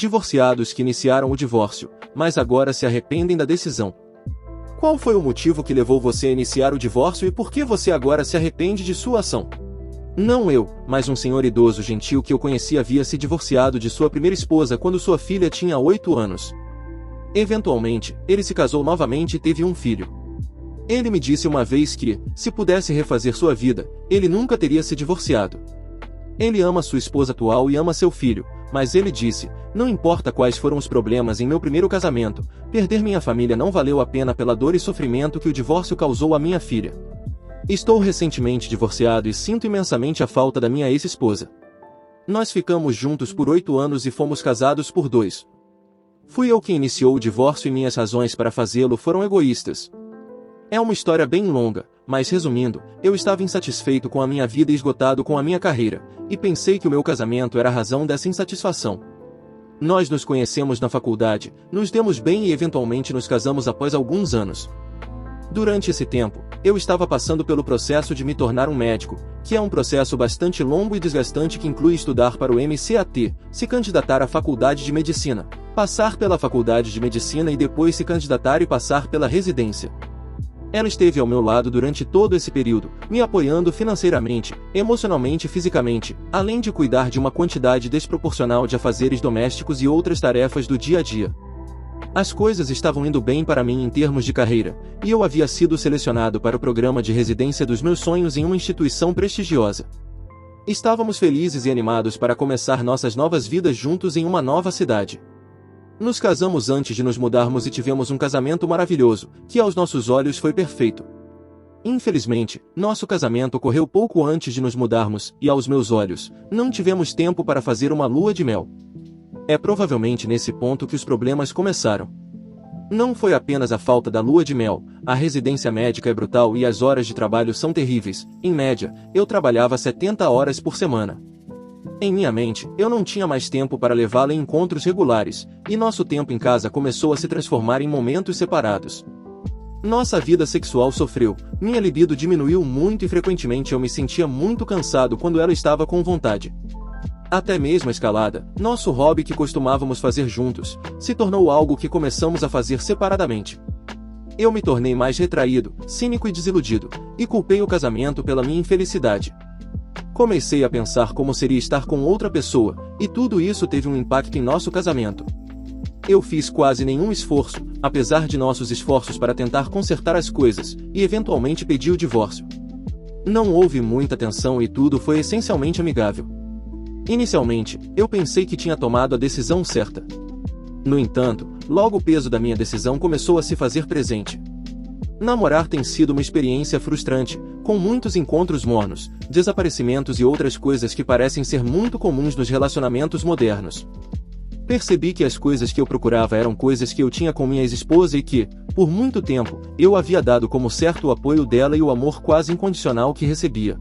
Divorciados que iniciaram o divórcio, mas agora se arrependem da decisão. Qual foi o motivo que levou você a iniciar o divórcio e por que você agora se arrepende de sua ação? Não eu, mas um senhor idoso gentil que eu conheci havia se divorciado de sua primeira esposa quando sua filha tinha 8 anos. Eventualmente, ele se casou novamente e teve um filho. Ele me disse uma vez que, se pudesse refazer sua vida, ele nunca teria se divorciado. Ele ama sua esposa atual e ama seu filho, mas ele disse, não importa quais foram os problemas em meu primeiro casamento, perder minha família não valeu a pena pela dor e sofrimento que o divórcio causou à minha filha. Estou recentemente divorciado e sinto imensamente a falta da minha ex-esposa. Nós ficamos juntos por 8 anos e fomos casados por 2. Fui eu quem iniciou o divórcio e minhas razões para fazê-lo foram egoístas. É uma história bem longa, mas resumindo, eu estava insatisfeito com a minha vida e esgotado com a minha carreira, e pensei que o meu casamento era a razão dessa insatisfação. Nós nos conhecemos na faculdade, nos demos bem e eventualmente nos casamos após alguns anos. Durante esse tempo, eu estava passando pelo processo de me tornar um médico, que é um processo bastante longo e desgastante que inclui estudar para o MCAT, se candidatar à faculdade de medicina, passar pela faculdade de medicina e depois se candidatar e passar pela residência. Ela esteve ao meu lado durante todo esse período, me apoiando financeiramente, emocionalmente e fisicamente, além de cuidar de uma quantidade desproporcional de afazeres domésticos e outras tarefas do dia a dia. As coisas estavam indo bem para mim em termos de carreira, e eu havia sido selecionado para o programa de residência dos meus sonhos em uma instituição prestigiosa. Estávamos felizes e animados para começar nossas novas vidas juntos em uma nova cidade. Nos casamos antes de nos mudarmos e tivemos um casamento maravilhoso, que aos nossos olhos foi perfeito. Infelizmente, nosso casamento ocorreu pouco antes de nos mudarmos, e aos meus olhos, não tivemos tempo para fazer uma lua de mel. É provavelmente nesse ponto que os problemas começaram. Não foi apenas a falta da lua de mel, a residência médica é brutal e as horas de trabalho são terríveis. Em média, eu trabalhava 70 horas por semana. Em minha mente, eu não tinha mais tempo para levá-la em encontros regulares, e nosso tempo em casa começou a se transformar em momentos separados. Nossa vida sexual sofreu, minha libido diminuiu muito e frequentemente eu me sentia muito cansado quando ela estava com vontade. Até mesmo a escalada, nosso hobby que costumávamos fazer juntos, se tornou algo que começamos a fazer separadamente. Eu me tornei mais retraído, cínico e desiludido, e culpei o casamento pela minha infelicidade. Comecei a pensar como seria estar com outra pessoa, e tudo isso teve um impacto em nosso casamento. Eu fiz quase nenhum esforço, apesar de nossos esforços para tentar consertar as coisas, e eventualmente pedi o divórcio. Não houve muita tensão e tudo foi essencialmente amigável. Inicialmente, eu pensei que tinha tomado a decisão certa. No entanto, logo o peso da minha decisão começou a se fazer presente. Namorar tem sido uma experiência frustrante, com muitos encontros mornos, desaparecimentos e outras coisas que parecem ser muito comuns nos relacionamentos modernos. Percebi que as coisas que eu procurava eram coisas que eu tinha com minha ex-esposa e que, por muito tempo, eu havia dado como certo o apoio dela e o amor quase incondicional que recebia.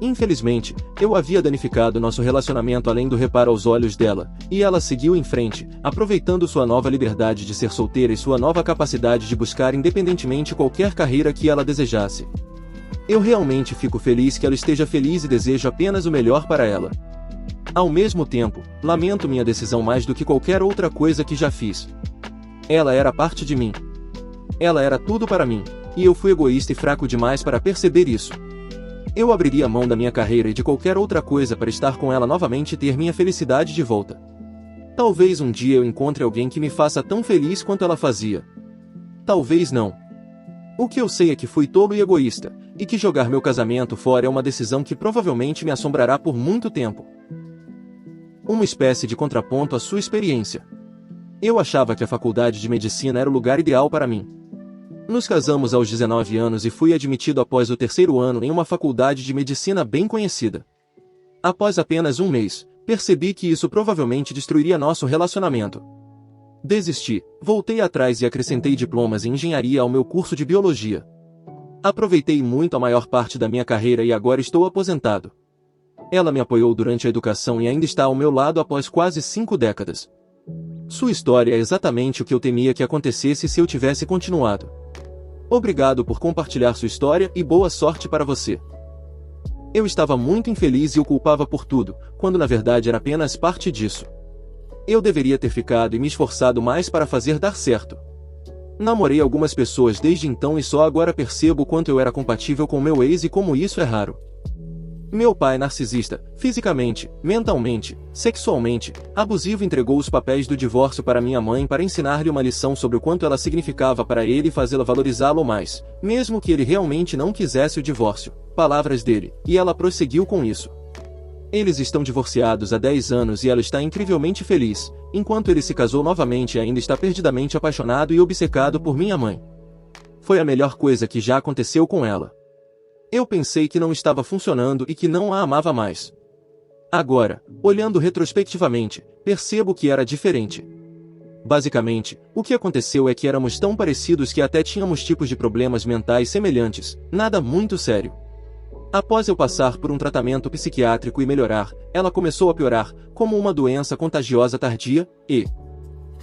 Infelizmente, eu havia danificado nosso relacionamento além do reparo aos olhos dela, e ela seguiu em frente, aproveitando sua nova liberdade de ser solteira e sua nova capacidade de buscar independentemente qualquer carreira que ela desejasse. Eu realmente fico feliz que ela esteja feliz e desejo apenas o melhor para ela. Ao mesmo tempo, lamento minha decisão mais do que qualquer outra coisa que já fiz. Ela era parte de mim. Ela era tudo para mim, e eu fui egoísta e fraco demais para perceber isso. Eu abriria mão da minha carreira e de qualquer outra coisa para estar com ela novamente e ter minha felicidade de volta. Talvez um dia eu encontre alguém que me faça tão feliz quanto ela fazia. Talvez não. O que eu sei é que fui tolo e egoísta, e que jogar meu casamento fora é uma decisão que provavelmente me assombrará por muito tempo. Uma espécie de contraponto à sua experiência. Eu achava que a faculdade de medicina era o lugar ideal para mim. Nos casamos aos 19 anos e fui admitido após o 3º ano em uma faculdade de medicina bem conhecida. Após apenas um mês, percebi que isso provavelmente destruiria nosso relacionamento. Desisti, voltei atrás e acrescentei diplomas em engenharia ao meu curso de biologia. Aproveitei muito a maior parte da minha carreira e agora estou aposentado. Ela me apoiou durante a educação e ainda está ao meu lado após quase 5 décadas. Sua história é exatamente o que eu temia que acontecesse se eu tivesse continuado. Obrigado por compartilhar sua história e boa sorte para você. Eu estava muito infeliz e o culpava por tudo, quando na verdade era apenas parte disso. Eu deveria ter ficado e me esforçado mais para fazer dar certo. Namorei algumas pessoas desde então e só agora percebo o quanto eu era compatível com meu ex e como isso é raro. Meu pai narcisista, fisicamente, mentalmente, sexualmente, abusivo entregou os papéis do divórcio para minha mãe para ensinar-lhe uma lição sobre o quanto ela significava para ele e fazê-la valorizá-lo mais, mesmo que ele realmente não quisesse o divórcio. Palavras dele, e ela prosseguiu com isso. Eles estão divorciados há 10 anos e ela está incrivelmente feliz, enquanto ele se casou novamente e ainda está perdidamente apaixonado e obcecado por minha mãe. Foi a melhor coisa que já aconteceu com ela. Eu pensei que não estava funcionando e que não a amava mais. Agora, olhando retrospectivamente, percebo que era diferente. Basicamente, o que aconteceu é que éramos tão parecidos que até tínhamos tipos de problemas mentais semelhantes, nada muito sério. Após eu passar por um tratamento psiquiátrico e melhorar, ela começou a piorar, como uma doença contagiosa tardia, e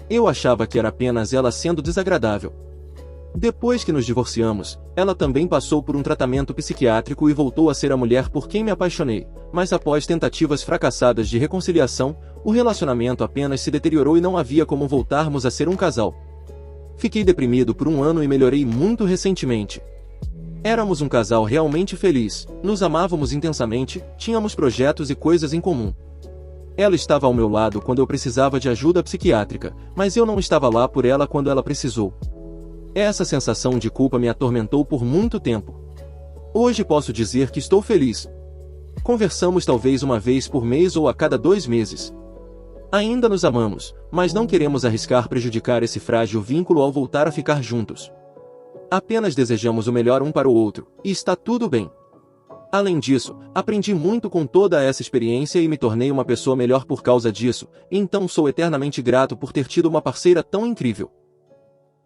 eu achava que era apenas ela sendo desagradável. Depois que nos divorciamos, ela também passou por um tratamento psiquiátrico e voltou a ser a mulher por quem me apaixonei, mas após tentativas fracassadas de reconciliação, o relacionamento apenas se deteriorou e não havia como voltarmos a ser um casal. Fiquei deprimido por um ano e melhorei muito recentemente. Éramos um casal realmente feliz, nos amávamos intensamente, tínhamos projetos e coisas em comum. Ela estava ao meu lado quando eu precisava de ajuda psiquiátrica, mas eu não estava lá por ela quando ela precisou. Essa sensação de culpa me atormentou por muito tempo. Hoje posso dizer que estou feliz. Conversamos talvez uma vez por mês ou a cada 2 meses. Ainda nos amamos, mas não queremos arriscar prejudicar esse frágil vínculo ao voltar a ficar juntos. Apenas desejamos o melhor um para o outro, e está tudo bem. Além disso, aprendi muito com toda essa experiência e me tornei uma pessoa melhor por causa disso, então sou eternamente grato por ter tido uma parceira tão incrível.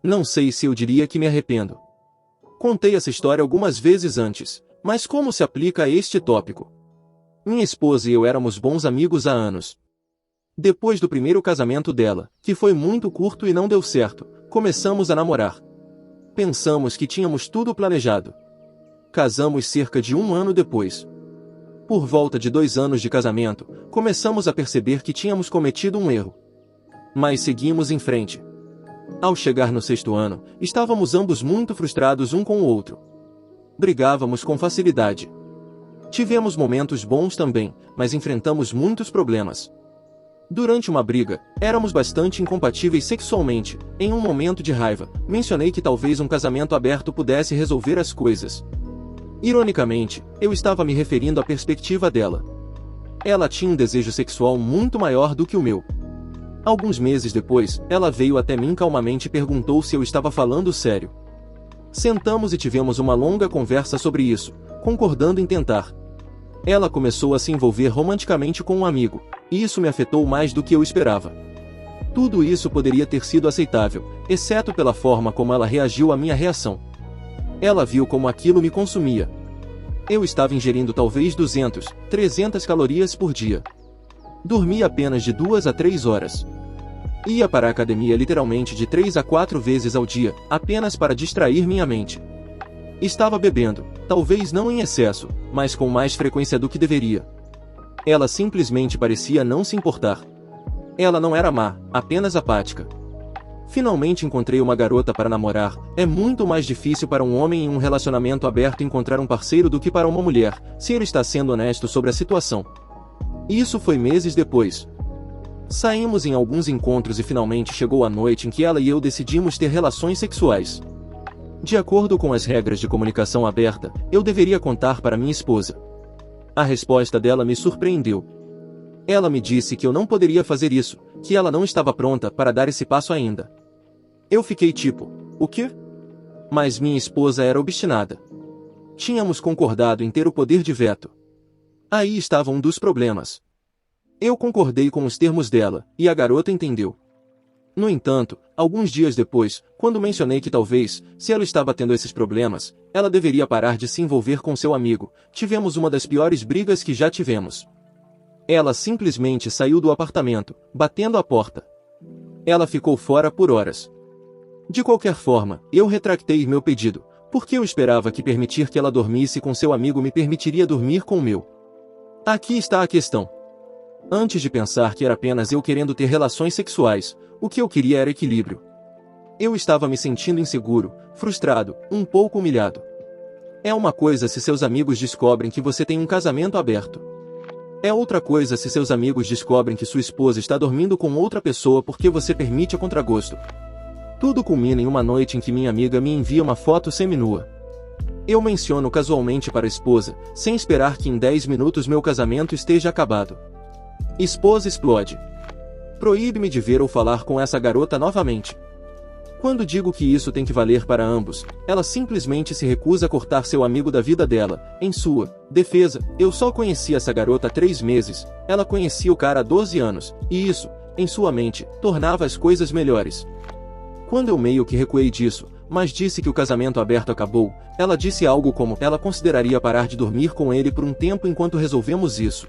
Não sei se eu diria que me arrependo. Contei essa história algumas vezes antes, mas como se aplica a este tópico? Minha esposa e eu éramos bons amigos há anos. Depois do primeiro casamento dela, que foi muito curto e não deu certo, começamos a namorar. Pensamos que tínhamos tudo planejado. Casamos cerca de 1 ano depois. Por volta de 2 anos de casamento, começamos a perceber que tínhamos cometido um erro. Mas seguimos em frente. Ao chegar no 6º ano, estávamos ambos muito frustrados um com o outro. Brigávamos com facilidade. Tivemos momentos bons também, mas enfrentamos muitos problemas. Durante uma briga, éramos bastante incompatíveis sexualmente. Em um momento de raiva, mencionei que talvez um casamento aberto pudesse resolver as coisas. Ironicamente, eu estava me referindo à perspectiva dela. Ela tinha um desejo sexual muito maior do que o meu. Alguns meses depois, ela veio até mim calmamente e perguntou se eu estava falando sério. Sentamos e tivemos uma longa conversa sobre isso, concordando em tentar. Ela começou a se envolver romanticamente com um amigo, e isso me afetou mais do que eu esperava. Tudo isso poderia ter sido aceitável, exceto pela forma como ela reagiu à minha reação. Ela viu como aquilo me consumia. Eu estava ingerindo talvez 200, 300 calorias por dia. Dormia apenas de 2 a 3 horas. Ia para a academia literalmente de 3 a 4 vezes ao dia, apenas para distrair minha mente. Estava bebendo, talvez não em excesso, mas com mais frequência do que deveria. Ela simplesmente parecia não se importar. Ela não era má, apenas apática. Finalmente encontrei uma garota para namorar. É muito mais difícil para um homem em um relacionamento aberto encontrar um parceiro do que para uma mulher, se ele está sendo honesto sobre a situação. Isso foi meses depois. Saímos em alguns encontros e finalmente chegou a noite em que ela e eu decidimos ter relações sexuais. De acordo com as regras de comunicação aberta, eu deveria contar para minha esposa. A resposta dela me surpreendeu. Ela me disse que eu não poderia fazer isso, que ela não estava pronta para dar esse passo ainda. Eu fiquei tipo, o quê? Mas minha esposa era obstinada. Tínhamos concordado em ter o poder de veto. Aí estava um dos problemas. Eu concordei com os termos dela, e a garota entendeu. No entanto, alguns dias depois, quando mencionei que talvez, se ela estava tendo esses problemas, ela deveria parar de se envolver com seu amigo, tivemos uma das piores brigas que já tivemos. Ela simplesmente saiu do apartamento, batendo a porta. Ela ficou fora por horas. De qualquer forma, eu retractei meu pedido, porque eu esperava que permitir que ela dormisse com seu amigo me permitiria dormir com o meu. Aqui está a questão. Antes de pensar que era apenas eu querendo ter relações sexuais, o que eu queria era equilíbrio. Eu estava me sentindo inseguro, frustrado, um pouco humilhado. É uma coisa se seus amigos descobrem que você tem um casamento aberto. É outra coisa se seus amigos descobrem que sua esposa está dormindo com outra pessoa porque você permite a contragosto. Tudo culmina em uma noite em que minha amiga me envia uma foto seminua. Eu menciono casualmente para a esposa, sem esperar que em 10 minutos meu casamento esteja acabado. Esposa explode. Proíbe-me de ver ou falar com essa garota novamente. Quando digo que isso tem que valer para ambos, ela simplesmente se recusa a cortar seu amigo da vida dela. Em sua defesa, eu só conheci essa garota há 3 meses, ela conhecia o cara há 12 anos, e isso, em sua mente, tornava as coisas melhores. Quando eu meio que recuei disso, mas disse que o casamento aberto acabou, ela disse algo como ela consideraria parar de dormir com ele por um tempo enquanto resolvemos isso.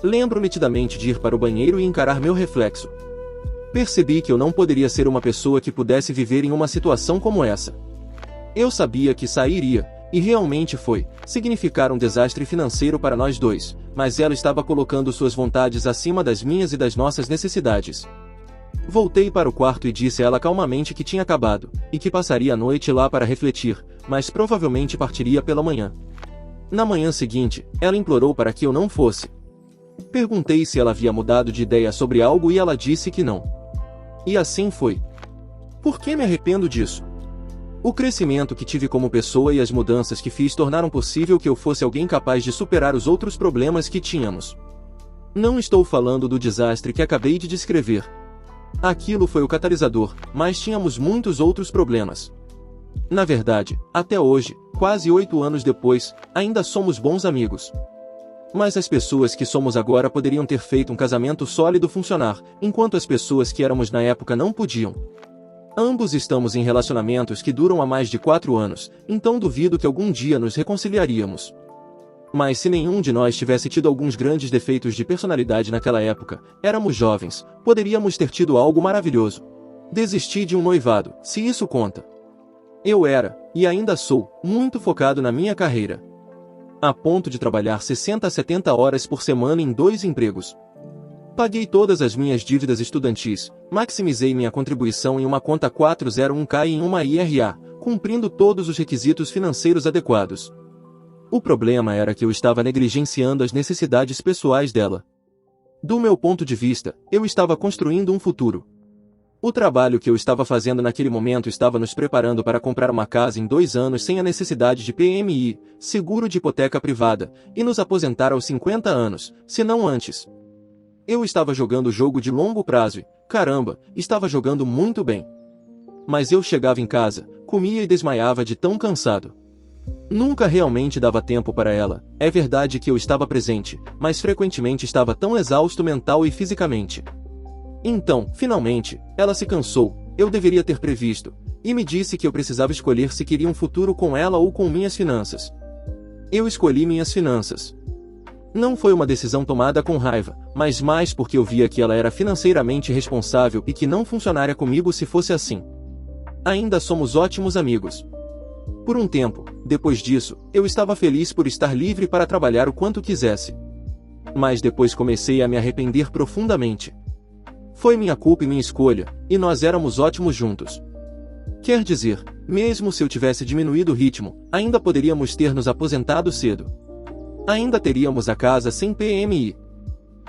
Lembro nitidamente de ir para o banheiro e encarar meu reflexo. Percebi que eu não poderia ser uma pessoa que pudesse viver em uma situação como essa. Eu sabia que sairia, e realmente foi, significar um desastre financeiro para nós dois, mas ela estava colocando suas vontades acima das minhas e das nossas necessidades. Voltei para o quarto e disse a ela calmamente que tinha acabado, e que passaria a noite lá para refletir, mas provavelmente partiria pela manhã. Na manhã seguinte, ela implorou para que eu não fosse. Perguntei se ela havia mudado de ideia sobre algo e ela disse que não. E assim foi. Por que me arrependo disso? O crescimento que tive como pessoa e as mudanças que fiz tornaram possível que eu fosse alguém capaz de superar os outros problemas que tínhamos. Não estou falando do desastre que acabei de descrever. Aquilo foi o catalisador, mas tínhamos muitos outros problemas. Na verdade, até hoje, quase 8 anos depois, ainda somos bons amigos. Mas as pessoas que somos agora poderiam ter feito um casamento sólido funcionar, enquanto as pessoas que éramos na época não podiam. Ambos estamos em relacionamentos que duram há mais de 4 anos, então duvido que algum dia nos reconciliaríamos. Mas se nenhum de nós tivesse tido alguns grandes defeitos de personalidade naquela época, éramos jovens, poderíamos ter tido algo maravilhoso. Desisti de um noivado, se isso conta. Eu era, e ainda sou, muito focado na minha carreira. A ponto de trabalhar 60 a 70 horas por semana em 2 empregos. Paguei todas as minhas dívidas estudantis, maximizei minha contribuição em uma conta 401k e em uma IRA, cumprindo todos os requisitos financeiros adequados. O problema era que eu estava negligenciando as necessidades pessoais dela. Do meu ponto de vista, eu estava construindo um futuro. O trabalho que eu estava fazendo naquele momento estava nos preparando para comprar uma casa em 2 anos sem a necessidade de PMI, seguro de hipoteca privada, e nos aposentar aos 50 anos, se não antes. Eu estava jogando jogo de longo prazo e, caramba, estava jogando muito bem. Mas eu chegava em casa, comia e desmaiava de tão cansado. Nunca realmente dava tempo para ela, é verdade que eu estava presente, mas frequentemente estava tão exausto mental e fisicamente. Então, finalmente, ela se cansou, eu deveria ter previsto, e me disse que eu precisava escolher se queria um futuro com ela ou com minhas finanças. Eu escolhi minhas finanças. Não foi uma decisão tomada com raiva, mas mais porque eu via que ela era financeiramente responsável e que não funcionaria comigo se fosse assim. Ainda somos ótimos amigos. Por um tempo, depois disso, eu estava feliz por estar livre para trabalhar o quanto quisesse. Mas depois comecei a me arrepender profundamente. Foi minha culpa e minha escolha, e nós éramos ótimos juntos. Quer dizer, mesmo se eu tivesse diminuído o ritmo, ainda poderíamos ter nos aposentado cedo. Ainda teríamos a casa sem PMI.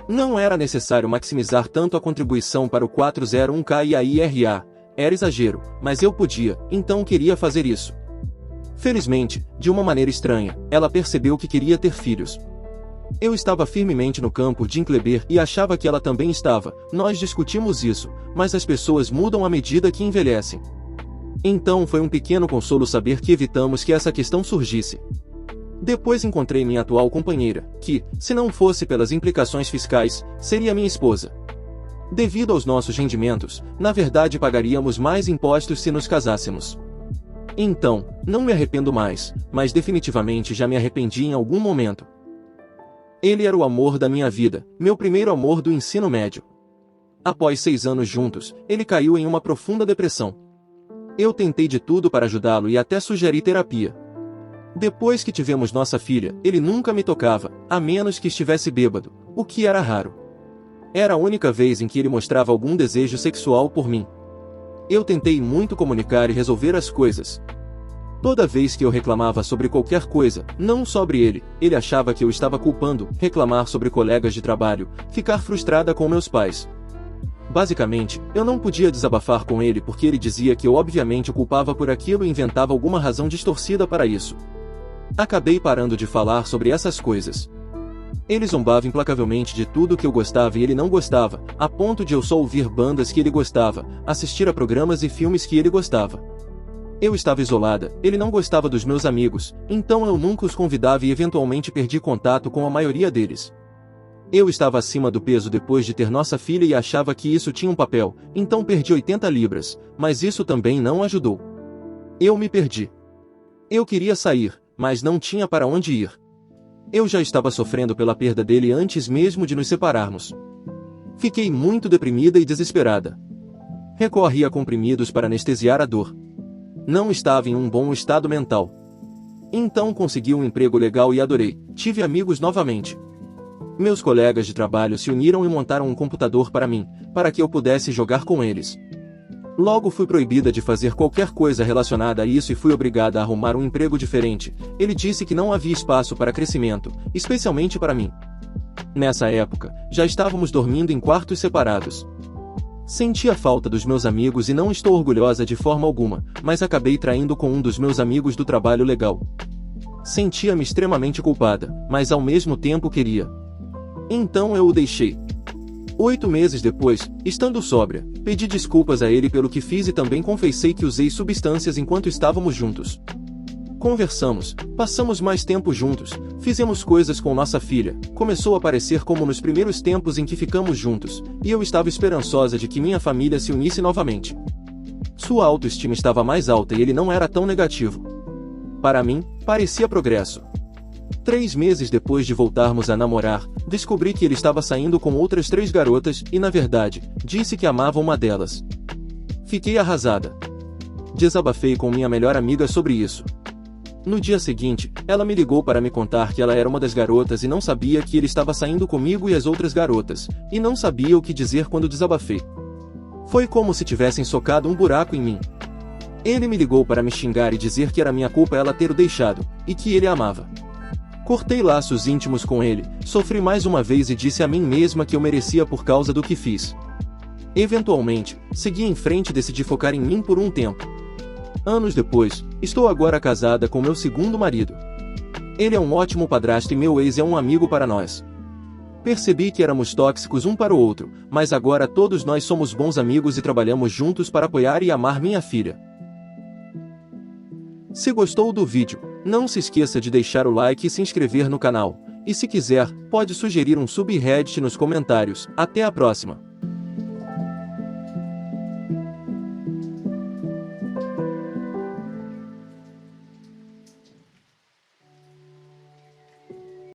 Não era necessário maximizar tanto a contribuição para o 401k e a IRA, era exagero, mas eu podia, então queria fazer isso. Felizmente, de uma maneira estranha, ela percebeu que queria ter filhos. Eu estava firmemente no campo de Inkleber e achava que ela também estava. Nós discutimos isso, mas as pessoas mudam à medida que envelhecem. Então foi um pequeno consolo saber que evitamos que essa questão surgisse. Depois encontrei minha atual companheira, que, se não fosse pelas implicações fiscais, seria minha esposa. Devido aos nossos rendimentos, na verdade pagaríamos mais impostos se nos casássemos. Então, não me arrependo mais, mas definitivamente já me arrependi em algum momento. Ele era o amor da minha vida, meu primeiro amor do ensino médio. Após 6 anos juntos, ele caiu em uma profunda depressão. Eu tentei de tudo para ajudá-lo e até sugeri terapia. Depois que tivemos nossa filha, ele nunca me tocava, a menos que estivesse bêbado, o que era raro. Era a única vez em que ele mostrava algum desejo sexual por mim. Eu tentei muito comunicar e resolver as coisas. Toda vez que eu reclamava sobre qualquer coisa, não sobre ele achava que eu estava culpando, reclamar sobre colegas de trabalho, ficar frustrada com meus pais. Basicamente, eu não podia desabafar com ele porque ele dizia que eu obviamente o culpava por aquilo e inventava alguma razão distorcida para isso. Acabei parando de falar sobre essas coisas. Ele zombava implacavelmente de tudo que eu gostava e ele não gostava, a ponto de eu só ouvir bandas que ele gostava, assistir a programas e filmes que ele gostava. Eu estava isolada, ele não gostava dos meus amigos, então eu nunca os convidava e eventualmente perdi contato com a maioria deles. Eu estava acima do peso depois de ter nossa filha e achava que isso tinha um papel, então perdi 80 libras, mas isso também não ajudou. Eu me perdi. Eu queria sair, mas não tinha para onde ir. Eu já estava sofrendo pela perda dele antes mesmo de nos separarmos. Fiquei muito deprimida e desesperada. Recorri a comprimidos para anestesiar a dor. Não estava em um bom estado mental. Então consegui um emprego legal e adorei, tive amigos novamente. Meus colegas de trabalho se uniram e montaram um computador para mim, para que eu pudesse jogar com eles. Logo fui proibida de fazer qualquer coisa relacionada a isso e fui obrigada a arrumar um emprego diferente. Ele disse que não havia espaço para crescimento, especialmente para mim. Nessa época, já estávamos dormindo em quartos separados. Senti a falta dos meus amigos e não estou orgulhosa de forma alguma, mas acabei traindo com um dos meus amigos do trabalho legal. Sentia-me extremamente culpada, mas ao mesmo tempo queria. Então eu o deixei. 8 meses depois, estando sóbria, pedi desculpas a ele pelo que fiz e também confessei que usei substâncias enquanto estávamos juntos. Conversamos, passamos mais tempo juntos, fizemos coisas com nossa filha, começou a parecer como nos primeiros tempos em que ficamos juntos, e eu estava esperançosa de que minha família se unisse novamente. Sua autoestima estava mais alta e ele não era tão negativo. Para mim, parecia progresso. 3 meses depois de voltarmos a namorar, descobri que ele estava saindo com outras 3 garotas e, na verdade, disse que amava uma delas. Fiquei arrasada. Desabafei com minha melhor amiga sobre isso. No dia seguinte, ela me ligou para me contar que ela era uma das garotas e não sabia que ele estava saindo comigo e as outras garotas, e não sabia o que dizer quando desabafei. Foi como se tivessem socado um buraco em mim. Ele me ligou para me xingar e dizer que era minha culpa ela ter o deixado, e que ele a amava. Cortei laços íntimos com ele, sofri mais uma vez e disse a mim mesma que eu merecia por causa do que fiz. Eventualmente, segui em frente e decidi focar em mim por um tempo. Anos depois, estou agora casada com meu segundo marido. Ele é um ótimo padrasto e meu ex é um amigo para nós. Percebi que éramos tóxicos um para o outro, mas agora todos nós somos bons amigos e trabalhamos juntos para apoiar e amar minha filha. Se gostou do vídeo, não se esqueça de deixar o like e se inscrever no canal. E se quiser, pode sugerir um subreddit nos comentários. Até a próxima!